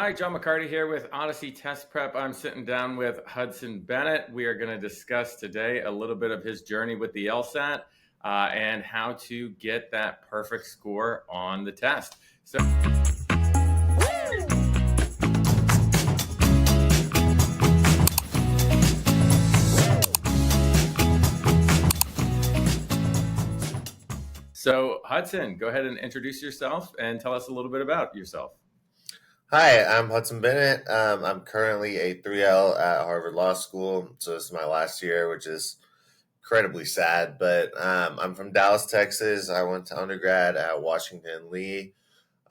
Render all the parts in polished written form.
Hi, John McCarty here with Odyssey Test Prep. I'm sitting down with Hudson Bennett. We are going to discuss today a little bit of his journey with the LSAT and how to get that perfect score on the test. So, Hudson, go ahead and introduce yourself and tell us a little bit about yourself. Hi, I'm Hudson Bennett. I'm currently a 3L at Harvard Law School, so this is my last year, which is incredibly sad. But I'm from Dallas, Texas. I went to undergrad at Washington Lee,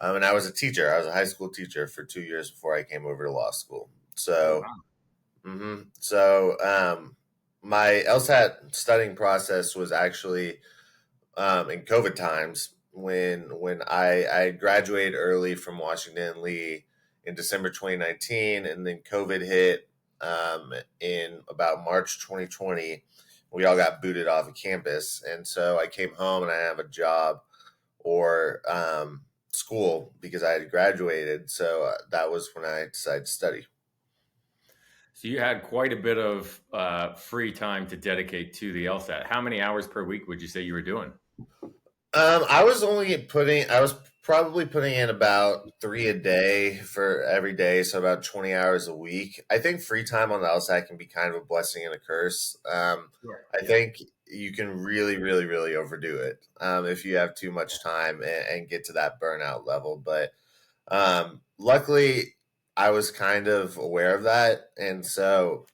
and I was a teacher. I was a high school teacher for 2 years before I came over to law school. Oh, So, wow. my LSAT studying process was actually in COVID times when I graduated early from Washington Lee in December 2019, and then COVID hit in about March 2020. We all got booted off of campus, and so I came home and I didn't have a job or school because I had graduated. So that was when I decided to study. So, you had quite a bit of free time to dedicate to the LSAT. How many hours per week would you say you were doing? I was probably putting in about three a day for every day, so about 20 hours a week. I think free time on the LSAT can be kind of a blessing and a curse. Sure. I Yeah. think you can really overdo it if you have too much time and get to that burnout level. But luckily, I was kind of aware of that. And so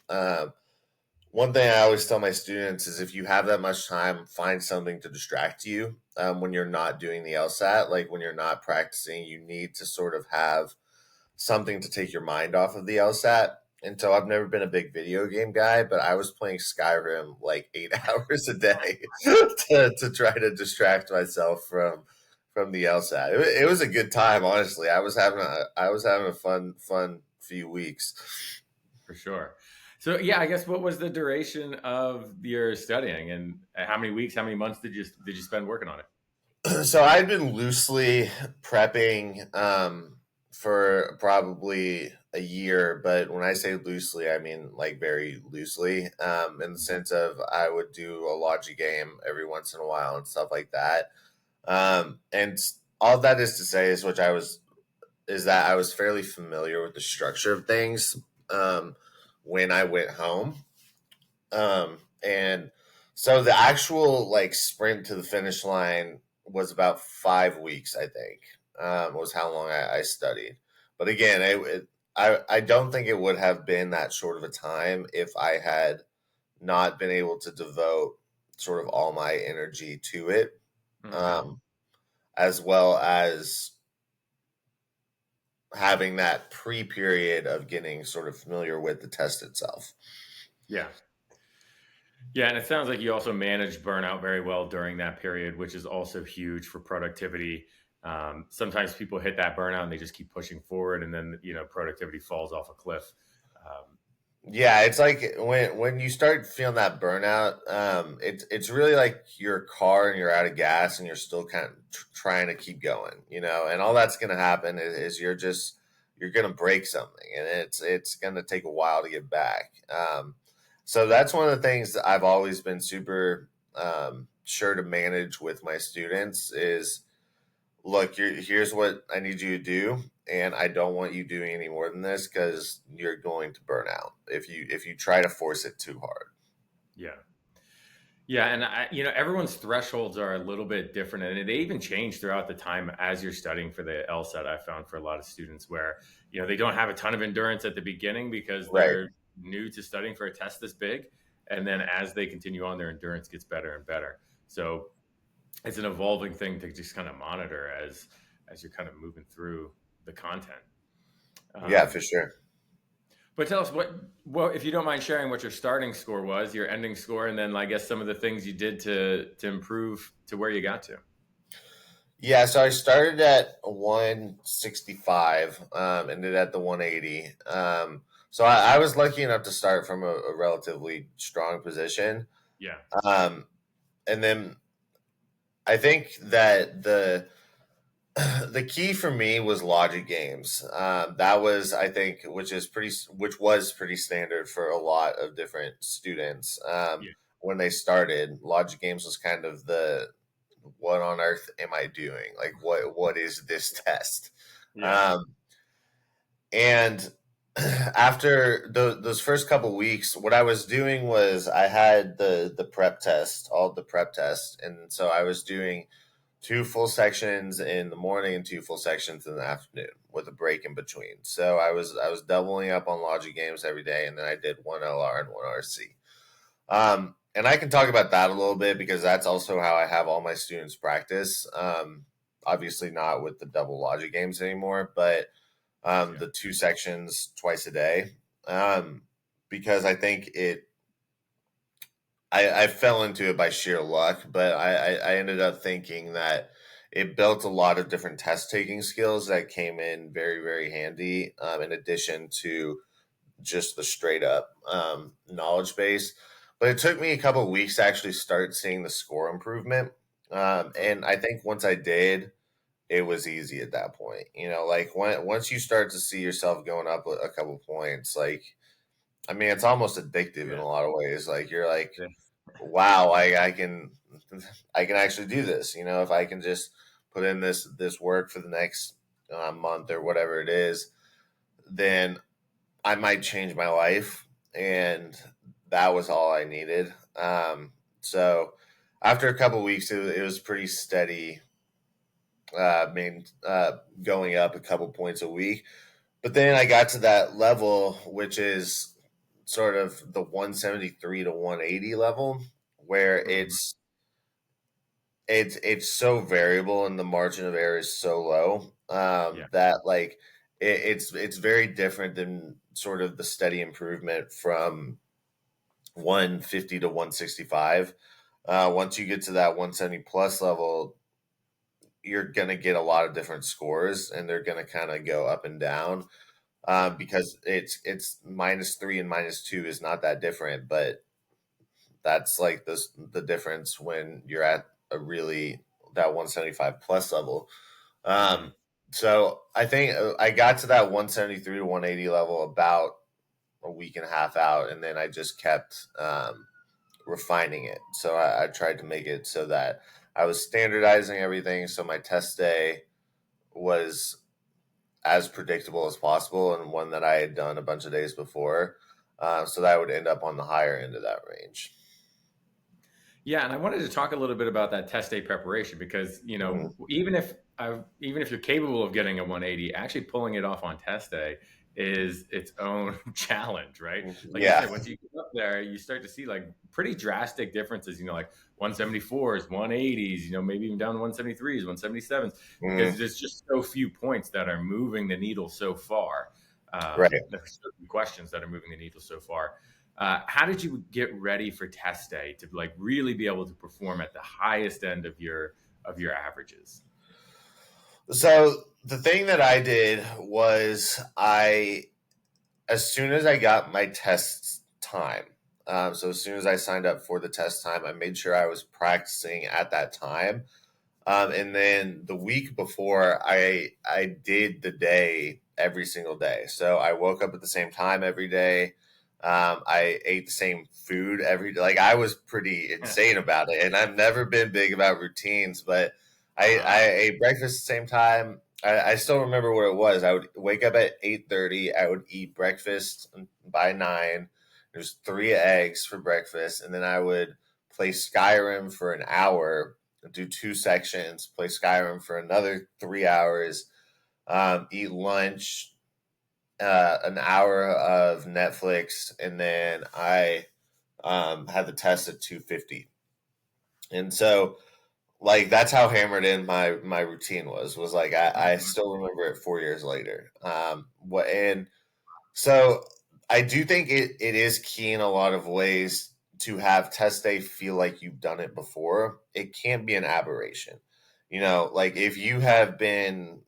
one thing I always tell my students is if you have that much time, find something to distract you when you're not doing the LSAT. Like when you're not practicing, you need to sort of have something to take your mind off of the LSAT. And so I've never been a big video game guy, but I was playing Skyrim like 8 hours a day to try to distract myself from the LSAT. It was a good time, honestly. I was having a fun few weeks. For sure. So yeah, I guess what was the duration of your studying, and how many weeks, how many months did you spend working on it? So I'd been loosely prepping for probably a year, but when I say loosely, I mean like very loosely, in the sense of I would do a logic game every once in a while and stuff like that. And all that is to say is that I was fairly familiar with the structure of things when I went home. And so the actual like sprint to the finish line was about 5 weeks, I think, was how long I studied. But again, I don't think it would have been that short of a time if I had not been able to devote sort of all my energy to it, Hmm. um, as well as having that pre period of getting sort of familiar with the test itself. Yeah. Yeah, and it sounds like you also managed burnout very well during that period, which is also huge for productivity. Sometimes people hit that burnout and they just keep pushing forward, and then productivity falls off a cliff. Um, Yeah, it's like when you start feeling that burnout, it's really like your car and you're out of gas and you're still kind of trying to keep going, and all that's going to happen is you're going to break something, and it's going to take a while to get back. So that's one of the things that I've always been super sure to manage with my students is look, here's what I need you to do, and I don't want you doing any more than this because you're going to burn out if you try to force it too hard. yeah. Yeah, and everyone's thresholds are a little bit different, and they even change throughout the time as you're studying for the LSAT. I found for a lot of students where they don't have a ton of endurance at the beginning because Right. they're new to studying for a test this big, and then as they continue on, their endurance gets better and better. So it's an evolving thing to just kind of monitor as you're kind of moving through the content. Yeah, Um, for sure. but tell us if you don't mind sharing, what your starting score was, your ending score, and then I guess some of the things you did to improve to where you got to. Yeah, so I started at 165, ended at the 180. So I was lucky enough to start from a relatively strong position. Yeah. Um, and then I think that The key for me was logic games. That was, I think, which was pretty standard for a lot of different students. Yeah. When they started, logic games was kind of the what on earth am I doing? Like, what is this test? Yeah. Um, and after those first couple weeks, what I was doing was I had the prep test, all the prep tests, and so I was doing two full sections in the morning and two full sections in the afternoon with a break in between. So I was doubling up on logic games every day, and then I did one LR and one RC. And I can talk about that a little bit because that's also how I have all my students practice. Obviously, not with the double logic games anymore, but Yeah. the two sections twice a day. Um, because I think I fell into it by sheer luck, but I ended up thinking that it built a lot of different test taking skills that came in very, very handy, in addition to just the straight up knowledge base. But it took me a couple of weeks to actually start seeing the score improvement. And I think once I did, it was easy at that point. Like once you start to see yourself going up a couple points, like, I mean, it's almost addictive in Yeah. a lot of ways. Like you're like, Yeah. wow, I can actually do this. If I can just put in this work for the next month or whatever it is, then I might change my life, and that was all I needed. So after a couple weeks, it was pretty steady. Going up a couple points a week, but then I got to that level, which is sort of the 173 to 180 level, where Mhm. it's so variable and the margin of error is so low, Yeah. that like it's very different than sort of the steady improvement from 150 to 165. Once you get to that 170 plus level, you're gonna get a lot of different scores, and they're gonna kind of go up and down, because it's -3 and -2 is not that different, but that's like the difference when you're at a really that 175 plus level. Mhm. Um, so I think I got to that 173 to 180 level about a week and a half out, and then I just kept refining it. So I tried to make it so that I was standardizing everything, so my test day was as predictable as possible, and one that I had done a bunch of days before, so that I would end up on the higher end of that range. Yeah, and I wanted to talk a little bit about that test day preparation because Mhm. even if you're capable of getting a 180, actually pulling it off on test day is its own challenge, right? Like you Yeah. said, once you get up there, you start to see like pretty drastic differences. Like 174s, 180s, maybe even down to 173s, 177s, because Mhm. there's just so few points that are moving the needle so far. Right. There's so few questions that are moving the needle so far. How did you get ready for test day to like really be able to perform at the highest end of your averages? So the thing that I did was as soon as I got my test time, so as soon as I signed up for the test time, I made sure I was practicing at that time. And then the week before, I did the day every single day. So I woke up at the same time every day. I ate the same food every day. Like I was pretty insane about it, and I've never been big about routines, but I uh, ate breakfast at the same time. I still remember what it was. I would wake up at 8:30. I would eat breakfast by 9. There's 3 eggs for breakfast, and then I would play Skyrim for an hour, do two sections, play Skyrim for another 3 hours, eat lunch, an hour of Netflix, and then I had the test at 2:50. And so, like, that's how hammered in my routine was like I mhm. still remember it 4 years later. What and so I do think it is key in a lot of ways to have test day feel like you've done it before. It can't be an aberration. Like if you have been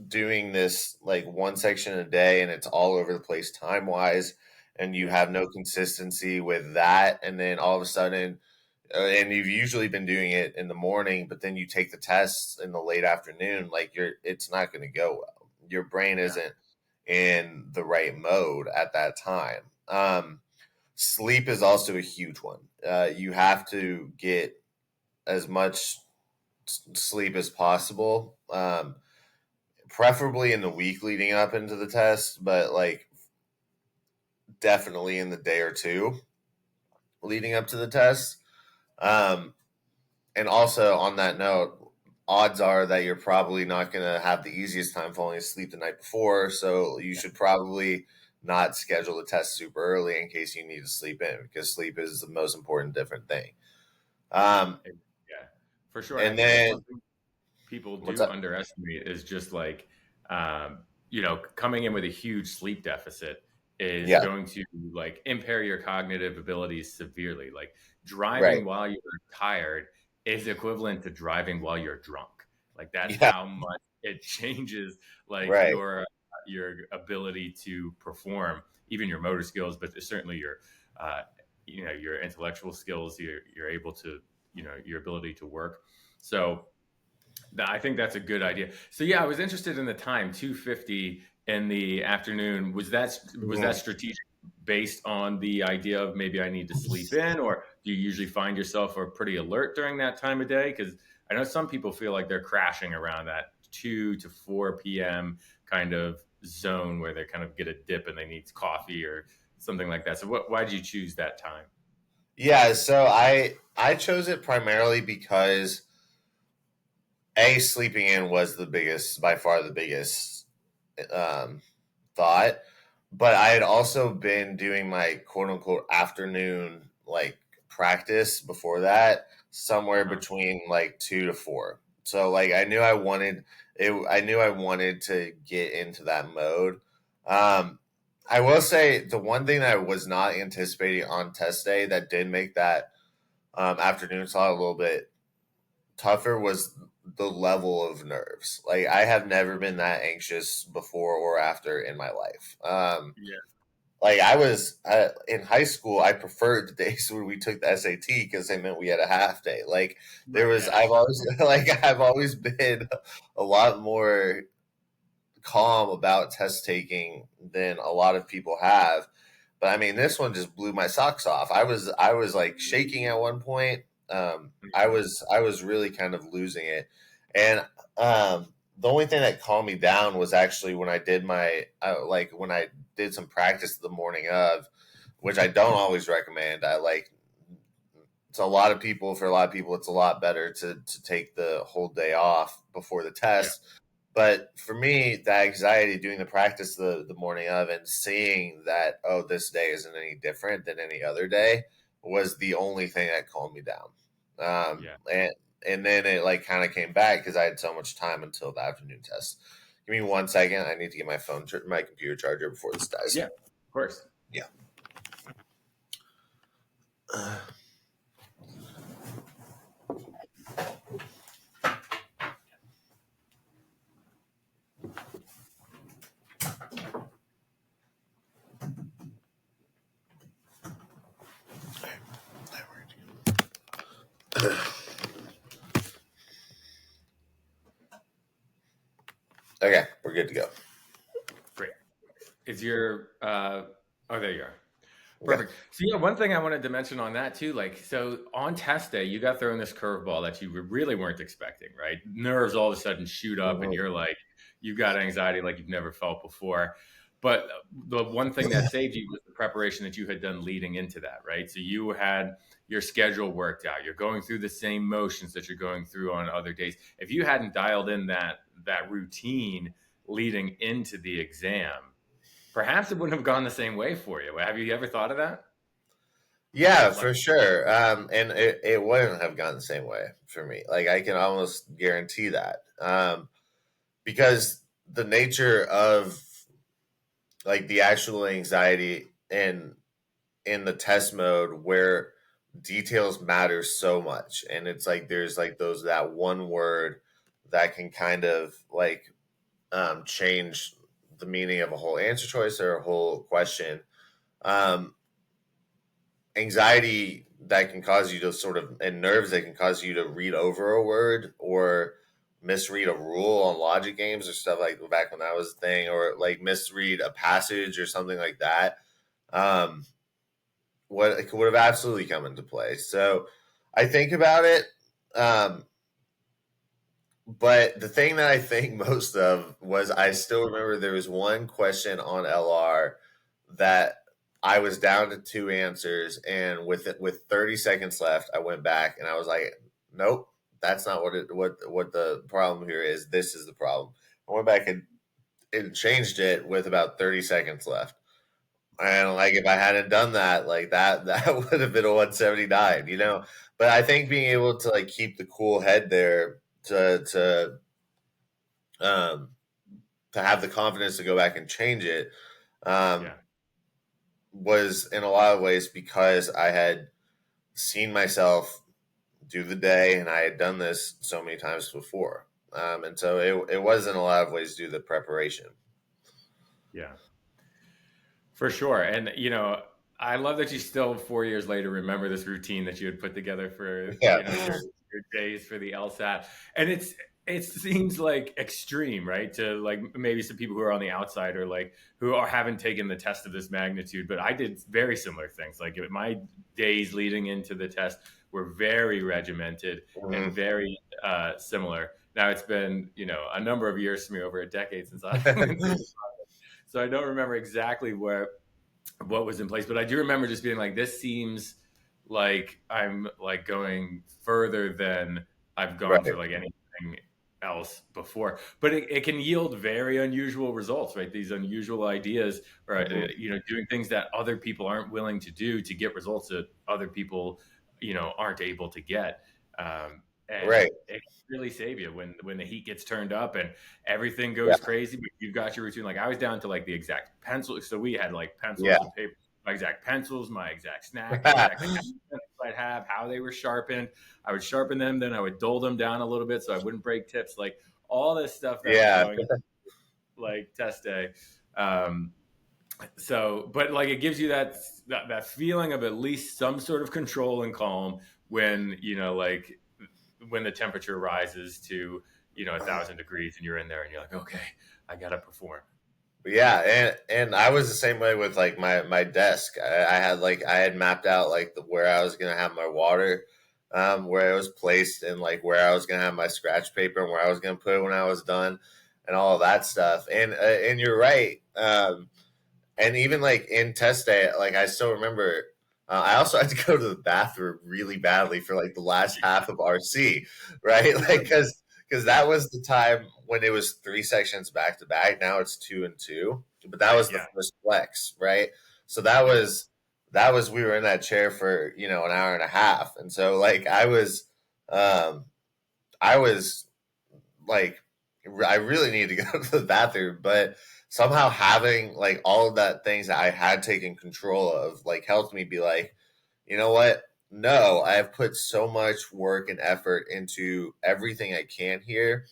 doing this like one section a day and it's all over the place time wise, and you Yeah. have no consistency with that, and then all of a sudden and you've usually been doing it in the morning, but then you take the tests in the late afternoon, like it's not going to go well. Your brain Yeah. isn't in the right mode at that time. Sleep is also a huge one. You have to get as much sleep as possible, preferably in the week leading up into the test, but like definitely in the day or two leading up to the test. Um, and also on that note, odds are that you're probably not going to have the easiest time falling asleep the night before. So you Yeah. should probably not schedule the test super early in case you need to sleep in, because sleep is the most important different thing. Um, Yeah, for sure. And I and think that's one then thing people what's do up? underestimate is just like, coming in with a huge sleep deficit is Yeah, going to like impair your cognitive abilities severely. Like right. driving while you're tired is equivalent to driving while you're drunk. Like that's Yeah, how much it changes like right. your ability to perform, even your motor skills, but certainly uh, your intellectual skills. You're able to your ability to work. So I think that's a good idea. So yeah, I was interested in the time 2:50 in the afternoon. Was that Mhm. strategic based on the idea of maybe I need to sleep in, or do you usually find yourself are pretty alert during that time of day? Because I know some people feel like they're crashing around that 2 to 4 p.m. kind of zone where they kind of get a dip and they need coffee or something like that. So why did you choose that time? Yeah, so I chose it primarily because sleeping in was the biggest, by far the biggest um, thought, but I had also been doing my quote unquote afternoon like practice before that, somewhere Uh-huh. between like 2 to 4. So like I knew I wanted it. I knew I wanted to get into that mode. Um, I will say the one thing that I was not anticipating on test day that did make that afternoon slot a little bit tougher was the level of nerves. Like I have never been that anxious before or after in my life. Yeah. Like I was in high school, I preferred the days when we took the SAT because they meant we had a half day. Like there Right. was, Yeah. I've always I've always been a lot more calm about test taking than a lot of people have. But I mean, this one just blew my socks off. I was like shaking at one point. Mhm. I was really kind of losing it, and the only thing that calmed me down was actually when I did when I did some practice the morning of, which I don't always recommend. I like it's a lot of people for a lot of people it's a lot better to take the whole day off before the Yeah. test, but for me, the anxiety doing the practice the morning of and seeing that, oh, this day isn't any different than any other day was the only thing that calmed me down. Yeah. And then it like kind of came back because I had so much time until the afternoon test. Give me 1 second. I need to get my computer charger before this dies. Yeah. Of course. Yeah. Okay, we're good to go. Great. Is your oh, there you are. Okay. Perfect. So yeah, one thing I wanted to mention on that too, like so on test day, you got thrown this curveball that you really weren't expecting, right? Nerves all of a sudden shoot up, and Mhm. you're like, you've got anxiety like you've never felt before. But the one thing that saved you was the preparation that you had done leading into that, right? So you had your schedule worked out. You're going through the same motions that you're going through on other days. If you hadn't dialed in that routine leading into the exam, perhaps it wouldn't have gone the same way for you. Have you ever thought of that? Yeah, Of like, for sure. And it wouldn't have gone the same way for me. Like I can almost guarantee that. Because the nature of like the actual anxiety in the test mode where details matter so much, and it's like there's like those that one word that can kind of like change the meaning of a whole answer choice or a whole question. um anxiety that can cause you to sort of, and nerves that can cause you to read over a word or misread a rule on logic games or stuff like back when that was a thing, or like misread a passage or something like that. Um, what would have absolutely come into play. So I think about it. Um, but the thing that I think most of was I still remember there was one question on LR that I was down to two answers, and with 30 seconds left, I went back and I was like, "Nope, that's not what the problem here is. This is the problem." I went back and changed it with about 30 seconds left. And like if I hadn't done that, like that would have been a 179, you know. But I think being able to like keep the cool head there um to have the confidence to go back and change it um Yeah. was in a lot of ways because I had seen myself do the day and I had done this so many times before. And so it was in a lot of ways due to the preparation. Yeah. For sure. And, I love that you still 4 years later remember this routine that you had put together for, Yeah. your days for the LSAT. And it seems like extreme, right? To like maybe some people who are on the outside or like haven't taken the test of this magnitude. But I did very similar things. Like my days leading into the test were very regimented and Mhm. very similar. Now it's been, a number of years for me, over a decade since I went through, so I don't remember exactly what was in place, but I do remember just being like, this seems like I'm like going further than I've gone Right. for like anything else before. But it can yield very unusual results, right? These unusual ideas, or Mhm. doing things that other people aren't willing to do to get results that other people, aren't able to get. And Right. it can really save you when the heat gets turned up and everything Yeah. goes crazy, but you've got your routine. Like I was down to like the exact pencil. So we had like Yeah. pencils and paper, my exact pencils, my exact snack, exactly how many pencils I'd have, how they were sharpened. I would sharpen them, then I would dull them down a little bit so I wouldn't break tips. Like all this stuff that was Yeah. going like test day. Um, but like it gives you that feeling of at least some sort of control and calm when like when the temperature rises to 1,000 degrees and you're in there and you're like, okay, I gotta perform. Yeah, and I was the same way with like my desk. I had mapped out like where I was gonna have my water, where it was placed, and like where I was gonna have my scratch paper and where I was gonna put it when I was done, and all of that stuff. And you're right. And even like in test day, like I still remember. I also had to go to the bathroom really badly for like the last half of RC, right? Like because that was the time when it was three sections back to back. Now it's two and two, but that Right. was the Yeah. first flex, right? So Yeah. that was we were in that chair for an hour and a half, and so like um, I was like I really need to go to the bathroom, but somehow having like all of that things that I had taken control of like helped me be like, you know what? No, I have put so much work and effort into everything I can here.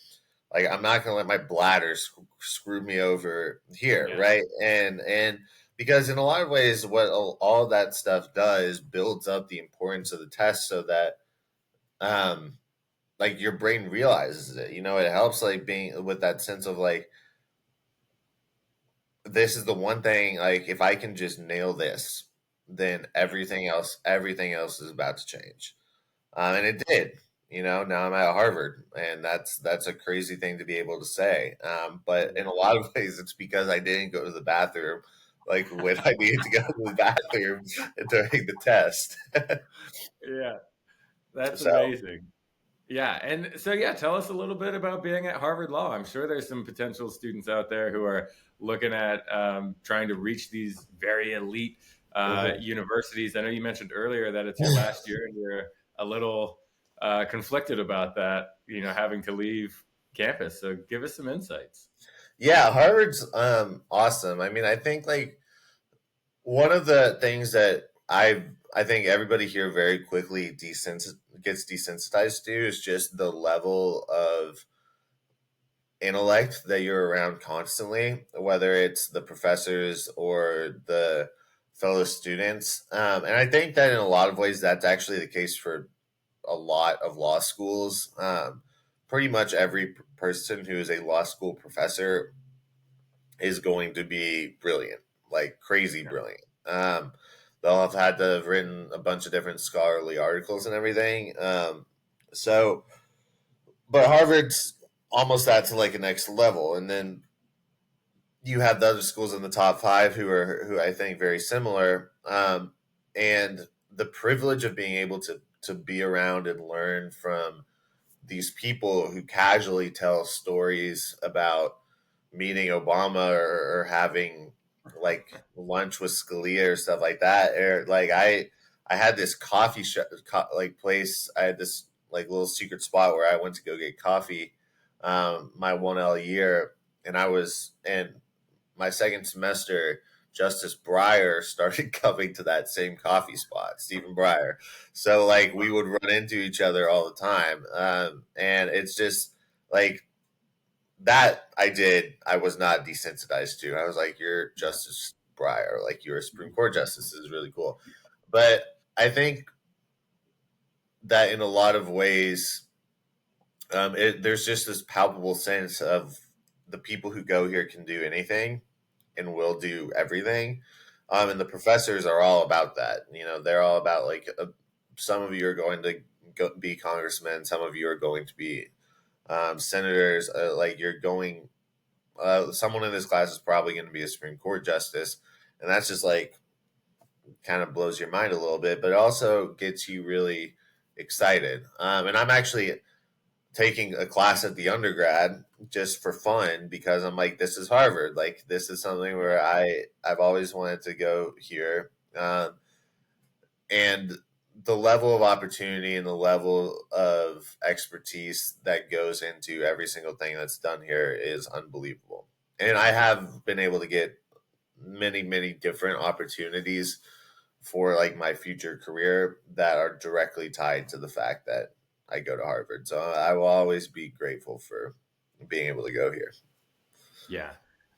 Like I'm not going to let my bladder screw me over here, Yeah. right? And because in a lot of ways what all that stuff does builds up the importance of the test so that um like your brain realizes it. It helps like being with that sense of like this is the one thing like if I can just nail this, then Yeah. everything else is about to change. And it did. Now I'm at Harvard, and that's a crazy thing to be able to say. But in a lot of ways, it's because I didn't go to the bathroom like when I needed to go to the bathroom during the test. Yeah. That's So amazing. Yeah. And so, yeah, tell us a little bit about being at Harvard Law. I'm sure there's some potential students out there who are looking at trying to reach these very elite mhm. universities. I know you mentioned earlier that it's your last year and you're a little conflicted about that, having to leave campus. So give us some insights. Yeah, Harvard's awesome. I mean, I think like one of the things that I think everybody here very quickly gets desensitized to is just the level of intellect that you're around constantly, whether it's the professors or the fellow students. And I think that in a lot of ways, that's actually the case for a lot of law schools. Pretty much every person who is a law school professor is going to be brilliant, like crazy Yeah. brilliant. They'll have had to have written a bunch of different scholarly articles and everything. So, but Harvard's almost at to like a next level, and then you have the other schools in the top five who I think very similar. And the privilege of being able to be around and learn from these people who casually tell stories about meeting Obama or having like lunch with Scalia or stuff like that. Or like I had this coffee shop like place. I had this like little secret spot where I went to go get coffee my 1L year, and my second semester, Justice Breyer started coming to that same coffee spot, Stephen Breyer. So like we would run into each other all the time, and it's just like that. I was not desensitized to. I was like, "You're Justice Breyer, like you're a Supreme Court justice. This is really cool." But I think that in a lot of ways, there's just this palpable sense of the people who go here can do anything and will do everything. And the professors are all about that. You know, they're all about like some of you are going to be congressmen, some of you are going to be senators. Like you're going, someone in this class is probably going to be a Supreme Court justice, and that's just like kind of blows your mind a little bit, but it also gets you really excited. And I'm actually taking a class at the undergrad just for fun because I'm like, this is Harvard. Like, this is something where I've always wanted to go here, and the level of opportunity and the level of expertise that goes into every single thing that's done here is unbelievable. And I have been able to get many different opportunities for like my future career that are directly tied to the fact that I go to Harvard. So I will always be grateful for being able to go here. Yeah,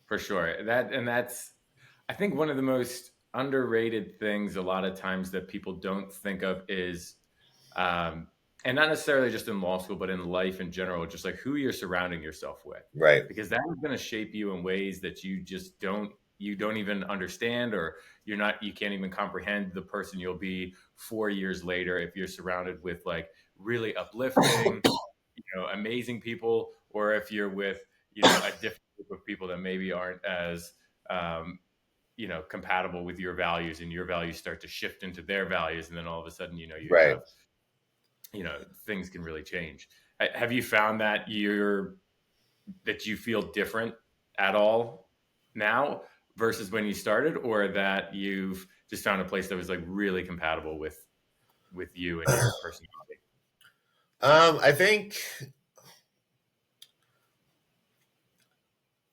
for sure. That's I think one of the most underrated things a lot of times that people don't think of is um and not necessarily just in law school, but in life in general, just like who you're surrounding yourself with. Right. Because that is going to shape you in ways that you don't even understand, or you can't even comprehend the person you'll be 4 years later if you're surrounded with like really uplifting, amazing people, or if you're with, a different group of people that maybe aren't as, um, compatible with your values, and your values start to shift into their values. And then all of a sudden, you Right. have, things can really change. Have you found that that you feel different at all now versus when you started, or that you've just found a place that was like really compatible with you and your personality?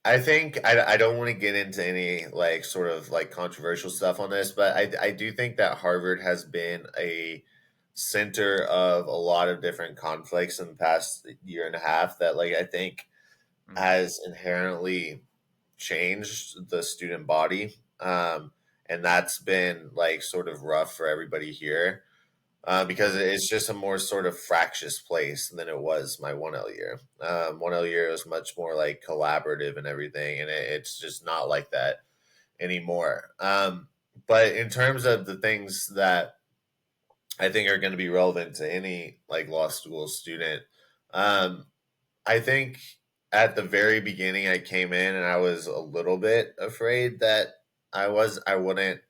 I think I don't want to get into any like sort of like controversial stuff on this, but I do think that Harvard has been a center of a lot of different conflicts in the past year and a half that like I think Hmm. has inherently changed the student body. And that's been like sort of rough for everybody here, because Yeah. it's just a more sort of fractious place than it was my 1L year. 1L year was much more like collaborative and everything, and it's just not like that anymore. But in terms of the things that I think are going to be relevant to any like law school student, um, I think at the very beginning I came in and I was a little bit afraid that I wouldn't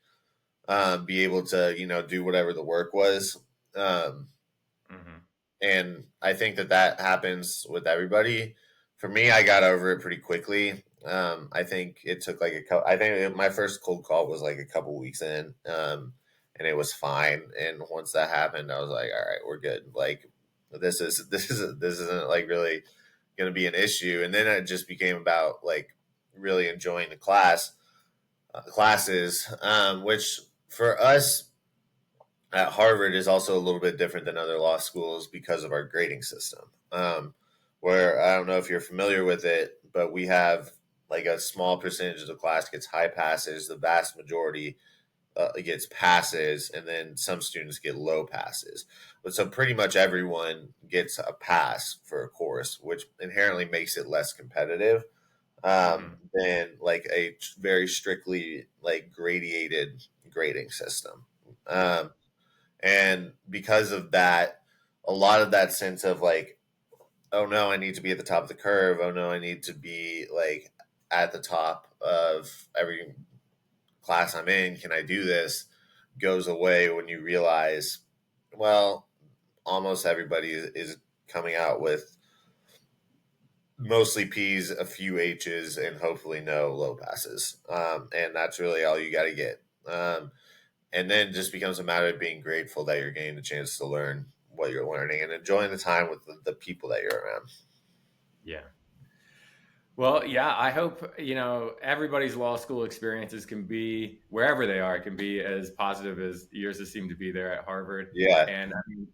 be able to do whatever the work was. Um, Hmm. and I think that that happens with everybody. For me, I got over it pretty quickly. I think it took like a couple. My first cold call was like a couple weeks in, and it was fine. And once that happened, I was like, all right, we're good. Like this isn't like really going to be an issue. And then it just became about like really enjoying the classes, which for us at Harvard is also a little bit different than other law schools because of our grading system. Where I don't know if you're familiar with it, but we have like a small percentage of the class gets high passes. The vast majority gets passes, and then some students get low passes. But so pretty much everyone gets a pass for a course, which inherently makes it less competitive Hmm. than like a very strictly like gradated grading system. Um, and because of that, a lot of that sense of like, oh no, I need to be at the top of the curve. Oh no, I need to be like at the top of every class I'm in. Can I do this? Goes away when you realize, well, almost everybody is coming out with mostly P's, a few H's, and hopefully no low passes. And that's really all you got to get. And then just becomes a matter of being grateful that you're getting the chance to learn what you're learning and enjoying the time with the people that you're around. Yeah. Well, yeah, I hope, everybody's law school experiences can be, wherever they are, can be as positive as yours has seemed to be there at Harvard. Yeah. And I mean,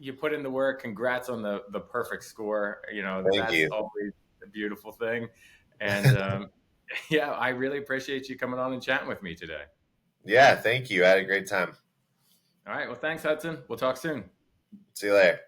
you put in the work. Congrats on the perfect score. Thank That's you. always a beautiful thing. And yeah, I really appreciate you coming on and chatting with me today. Yeah. Thank you. I had a great time. All right. Well, thanks, Hudson. We'll talk soon. See you later.